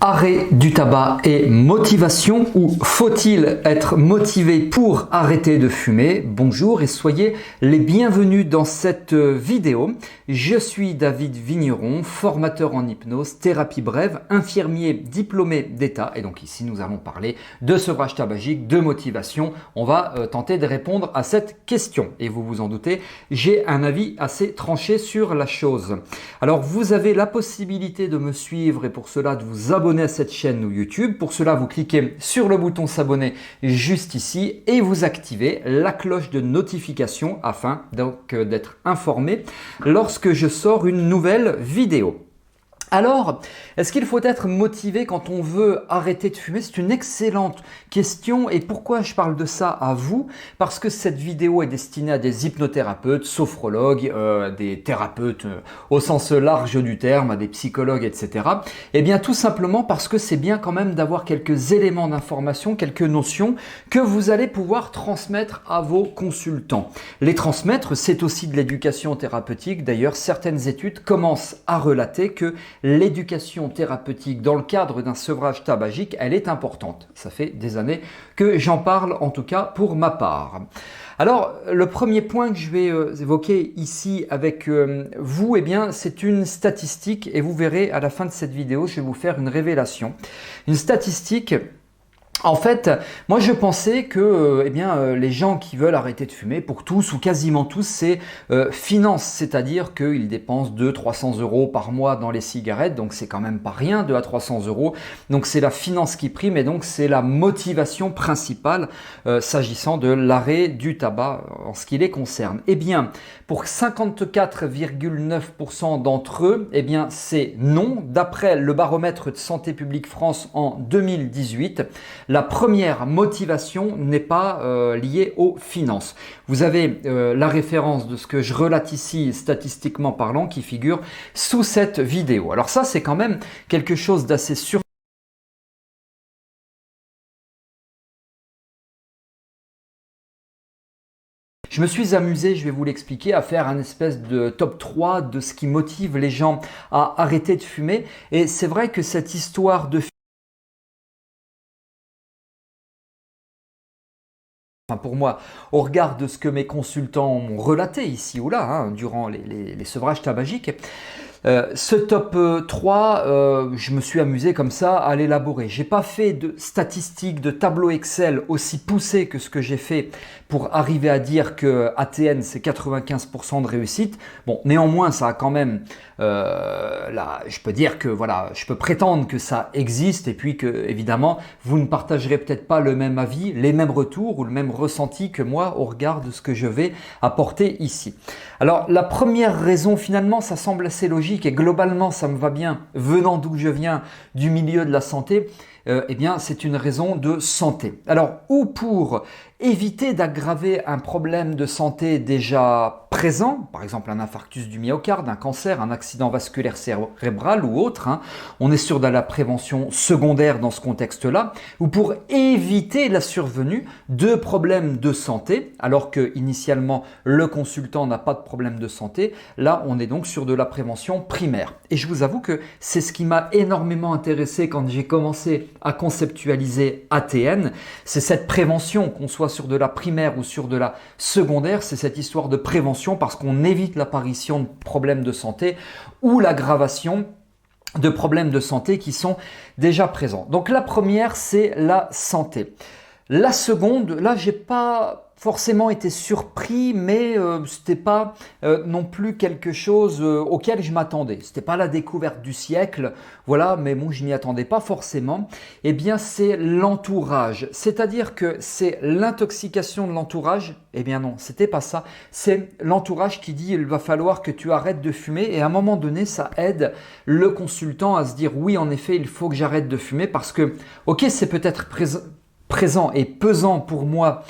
Arrêt du tabac et motivation, ou faut-il être motivé pour arrêter de fumer? Bonjour et soyez les bienvenus dans cette vidéo. Je suis David Vigneron, formateur en hypnose, thérapie brève, infirmier diplômé d'État. Et donc ici nous allons parler de sevrage tabagique, de motivation. On va tenter de répondre à cette question. Et vous vous en doutez, j'ai un avis assez tranché sur la chose. Alors vous avez la possibilité de me suivre et pour cela de vous abonner à cette chaîne YouTube. Pour cela, vous cliquez sur le bouton s'abonner juste ici et vous activez la cloche de notification afin donc d'être informé lorsque je sors une nouvelle vidéo. Alors, est-ce qu'il faut être motivé quand on veut arrêter de fumer? C'est une excellente question. Et pourquoi je parle de ça à vous? Parce que cette vidéo est destinée à des hypnothérapeutes, sophrologues, des thérapeutes au sens large du terme, à des psychologues, etc. Eh bien, tout simplement parce que c'est bien quand même d'avoir quelques éléments d'information, quelques notions que vous allez pouvoir transmettre à vos consultants. Les transmettre, c'est aussi de l'éducation thérapeutique. D'ailleurs, certaines études commencent à relater que l'éducation thérapeutique dans le cadre d'un sevrage tabagique, elle est importante. Ça fait des années que j'en parle, en tout cas pour ma part. Alors, le premier point que je vais évoquer ici avec vous, eh bien, c'est une statistique et vous verrez à la fin de cette vidéo, je vais vous faire une révélation. Une statistique. En fait, moi je pensais que les gens qui veulent arrêter de fumer, pour tous ou quasiment tous, c'est finance, c'est-à-dire qu'ils dépensent 200-300 € par mois dans les cigarettes, donc c'est quand même pas rien, 2 à 300 €. Donc c'est la finance qui prime et donc c'est la motivation principale s'agissant de l'arrêt du tabac en ce qui les concerne. Eh bien, pour 54,9% d'entre eux, eh bien c'est non. D'après le baromètre de Santé publique France en 2018, la première motivation n'est pas liée aux finances. Vous avez la référence de ce que je relate ici, statistiquement parlant, qui figure sous cette vidéo. Alors ça, c'est quand même quelque chose d'assez surprenant. Je me suis amusé, je vais vous l'expliquer, à faire un espèce de top 3 de ce qui motive les gens à arrêter de fumer. Et c'est vrai que cette histoire de pour moi, au regard de ce que mes consultants m'ont relaté ici ou là, durant les sevrages tabagiques, ce top 3, je me suis amusé comme ça à l'élaborer. J'ai pas fait de statistiques, de tableau Excel aussi poussé que ce que j'ai fait pour arriver à dire que ATN c'est 95% de réussite. Bon, néanmoins, ça a quand même, je peux dire que voilà, je peux prétendre que ça existe et puis que évidemment, vous ne partagerez peut-être pas le même avis, les mêmes retours ou le même ressenti que moi au regard de ce que je vais apporter ici. Alors, la première raison, finalement, ça semble assez logique et globalement, ça me va bien, venant d'où je viens, du milieu de la santé, eh bien, c'est une raison de santé. Alors, ou pour éviter d'aggraver un problème de santé déjà présent, par exemple un infarctus du myocarde, un cancer, un accident vasculaire cérébral ou autre, on est sur de la prévention secondaire dans ce contexte-là, ou pour éviter la survenue de problèmes de santé, alors que initialement le consultant n'a pas de problème de santé, là on est donc sur de la prévention primaire. Et je vous avoue que c'est ce qui m'a énormément intéressé quand j'ai commencé à conceptualiser ATN, c'est cette prévention, qu'on soit sur de la primaire ou sur de la secondaire, c'est cette histoire de prévention parce qu'on évite l'apparition de problèmes de santé ou l'aggravation de problèmes de santé qui sont déjà présents. Donc la première, c'est la santé. La seconde, là, j'ai pas forcément été surpris, mais c'était pas non plus quelque chose auquel je m'attendais. C'était pas la découverte du siècle, voilà, mais bon, je m'y attendais pas forcément. Eh bien, c'est l'entourage. C'est-à-dire que c'est l'intoxication de l'entourage. Eh bien non, c'était pas ça. C'est l'entourage qui dit il va falloir que tu arrêtes de fumer et à un moment donné, ça aide le consultant à se dire oui, en effet, il faut que j'arrête de fumer parce que, ok, c'est peut-être présent et pesant pour moi,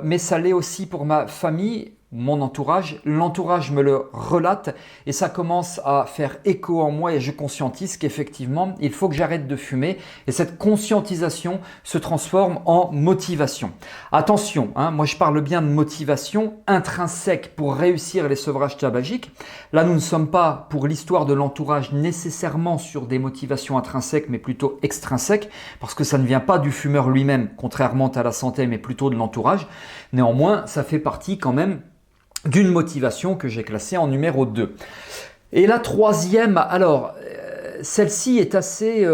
mais ça l'est aussi pour ma famille. mon entourage, l'entourage me le relate et ça commence à faire écho en moi et je conscientise qu'effectivement, il faut que j'arrête de fumer et cette conscientisation se transforme en motivation. Attention, moi je parle bien de motivation intrinsèque pour réussir les sevrages tabagiques. Là, nous ne sommes pas pour l'histoire de l'entourage nécessairement sur des motivations intrinsèques mais plutôt extrinsèques parce que ça ne vient pas du fumeur lui-même, contrairement à la santé, mais plutôt de l'entourage. Néanmoins, ça fait partie quand même d'une motivation que j'ai classée en numéro 2. Et la troisième, alors, celle-ci est assez,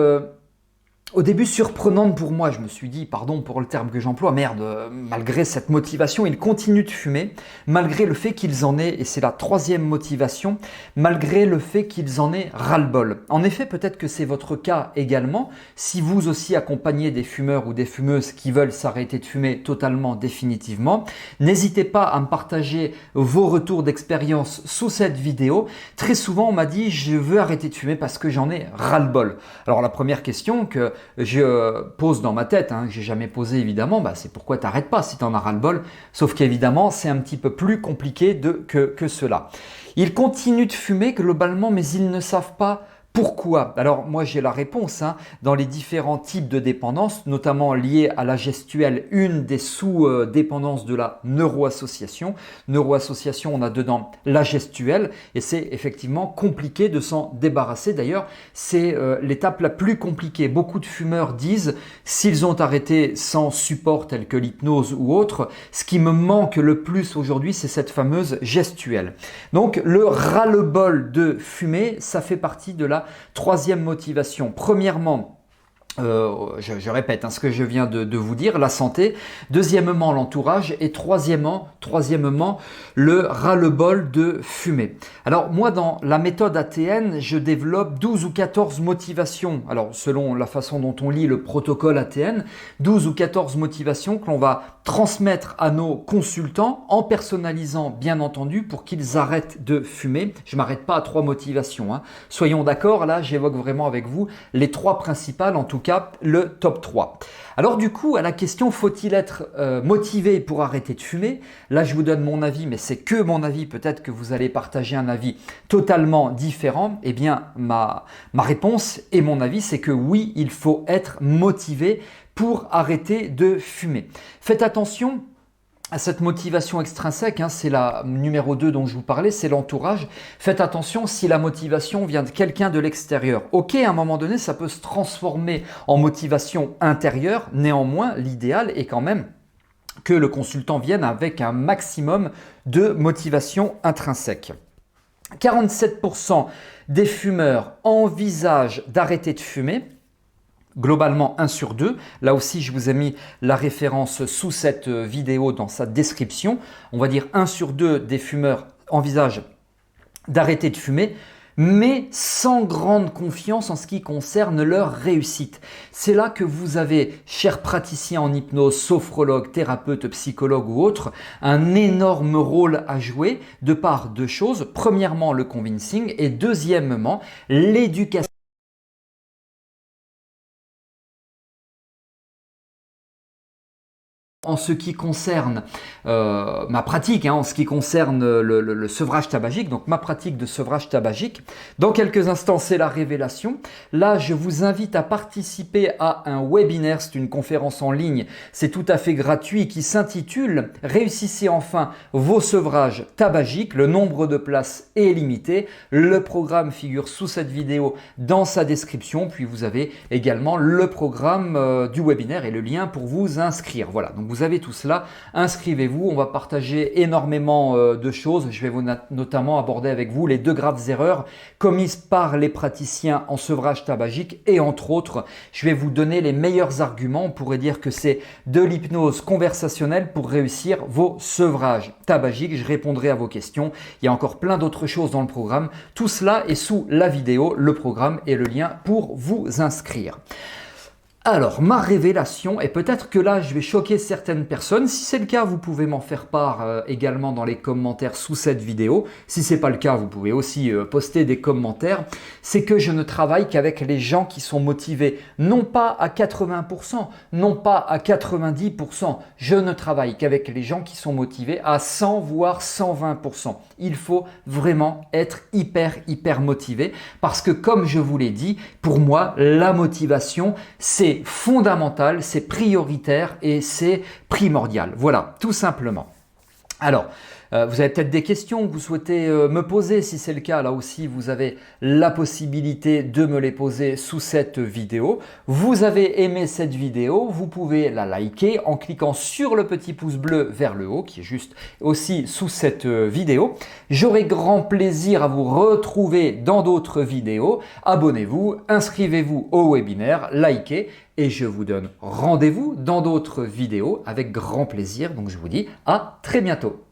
au début surprenante pour moi. Je me suis dit, pardon pour le terme que j'emploie, merde, malgré cette motivation, ils continuent de fumer, malgré le fait qu'ils en aient, et c'est la troisième motivation, malgré le fait qu'ils en aient ras-le-bol. En effet, peut-être que c'est votre cas également, si vous aussi accompagnez des fumeurs ou des fumeuses qui veulent s'arrêter de fumer totalement, définitivement, n'hésitez pas à me partager vos retours d'expérience sous cette vidéo. Très souvent, on m'a dit, je veux arrêter de fumer parce que j'en ai ras-le-bol. Alors la première question que je pose dans ma tête, que j'ai jamais posé évidemment, c'est pourquoi tu n'arrêtes pas si tu en as ras-le-bol. Sauf qu'évidemment, c'est un petit peu plus compliqué que cela. Ils continuent de fumer globalement, mais ils ne savent pas pourquoi. Alors moi j'ai la réponse dans les différents types de dépendances, notamment liées à la gestuelle, une des sous-dépendances de la neuroassociation. Neuroassociation, on a dedans la gestuelle et c'est effectivement compliqué de s'en débarrasser. D'ailleurs, c'est l'étape la plus compliquée. Beaucoup de fumeurs disent, s'ils ont arrêté sans support tel que l'hypnose ou autre, ce qui me manque le plus aujourd'hui, c'est cette fameuse gestuelle. Donc le ras-le-bol de fumer, ça fait partie de la troisième motivation. Premièrement, je répète ce que je viens de vous dire, la santé. Deuxièmement, l'entourage. Et troisièmement, le ras-le-bol de fumer. Alors moi, dans la méthode ATN, je développe 12 ou 14 motivations. Alors selon la façon dont on lit le protocole ATN, 12 ou 14 motivations que l'on va transmettre à nos consultants en personnalisant bien entendu pour qu'ils arrêtent de fumer. Je ne m'arrête pas à 3 motivations. Soyons d'accord, là j'évoque vraiment avec vous les 3 principales, en tout cas le top 3. Alors du coup, à la question faut-il être motivé pour arrêter de fumer? Là je vous donne mon avis, mais c'est que mon avis, peut-être que vous allez partager un avis totalement différent. Eh bien ma réponse et mon avis, c'est que oui, il faut être motivé pour arrêter de fumer. Faites attention à cette motivation extrinsèque, c'est la numéro 2 dont je vous parlais, c'est l'entourage. Faites attention si la motivation vient de quelqu'un de l'extérieur. Ok, à un moment donné, ça peut se transformer en motivation intérieure. Néanmoins, l'idéal est quand même que le consultant vienne avec un maximum de motivation intrinsèque. 47% des fumeurs envisagent d'arrêter de fumer. Globalement 1 sur 2, là aussi je vous ai mis la référence sous cette vidéo dans sa description. On va dire 1 sur 2 des fumeurs envisagent d'arrêter de fumer, mais sans grande confiance en ce qui concerne leur réussite. C'est là que vous avez, chers praticiens en hypnose, sophrologues, thérapeutes, psychologues ou autres, un énorme rôle à jouer de par 2 choses. Premièrement, le convincing et deuxièmement, l'éducation en ce qui concerne ma pratique, en ce qui concerne le sevrage tabagique, donc ma pratique de sevrage tabagique. Dans quelques instants, c'est la révélation. Là, je vous invite à participer à un webinaire, c'est une conférence en ligne, c'est tout à fait gratuit, qui s'intitule « Réussissez enfin vos sevrages tabagiques ». Le nombre de places est limité. Le programme figure sous cette vidéo dans sa description, puis vous avez également le programme du webinaire et le lien pour vous inscrire. Voilà, donc vous avez tout cela, inscrivez-vous, on va partager énormément de choses. Je vais notamment aborder avec vous les 2 graves erreurs commises par les praticiens en sevrage tabagique et entre autres, je vais vous donner les meilleurs arguments. On pourrait dire que c'est de l'hypnose conversationnelle pour réussir vos sevrages tabagiques. Je répondrai à vos questions. Il y a encore plein d'autres choses dans le programme. Tout cela est sous la vidéo, le programme et le lien pour vous inscrire. Alors, ma révélation, et peut-être que là, je vais choquer certaines personnes. Si c'est le cas, vous pouvez m'en faire part également dans les commentaires sous cette vidéo. Si c'est pas le cas, vous pouvez aussi poster des commentaires. C'est que je ne travaille qu'avec les gens qui sont motivés, non pas à 80%, non pas à 90%. Je ne travaille qu'avec les gens qui sont motivés à 100 voire 120%. Il faut vraiment être hyper motivé parce que comme je vous l'ai dit, pour moi, la motivation, c'est fondamental, c'est prioritaire et c'est primordial. Voilà, tout simplement. Alors, vous avez peut-être des questions que vous souhaitez me poser. Si c'est le cas, là aussi, vous avez la possibilité de me les poser sous cette vidéo. Vous avez aimé cette vidéo, vous pouvez la liker en cliquant sur le petit pouce bleu vers le haut qui est juste aussi sous cette vidéo. J'aurai grand plaisir à vous retrouver dans d'autres vidéos. Abonnez-vous, inscrivez-vous au webinaire, likez et je vous donne rendez-vous dans d'autres vidéos avec grand plaisir. Donc je vous dis à très bientôt.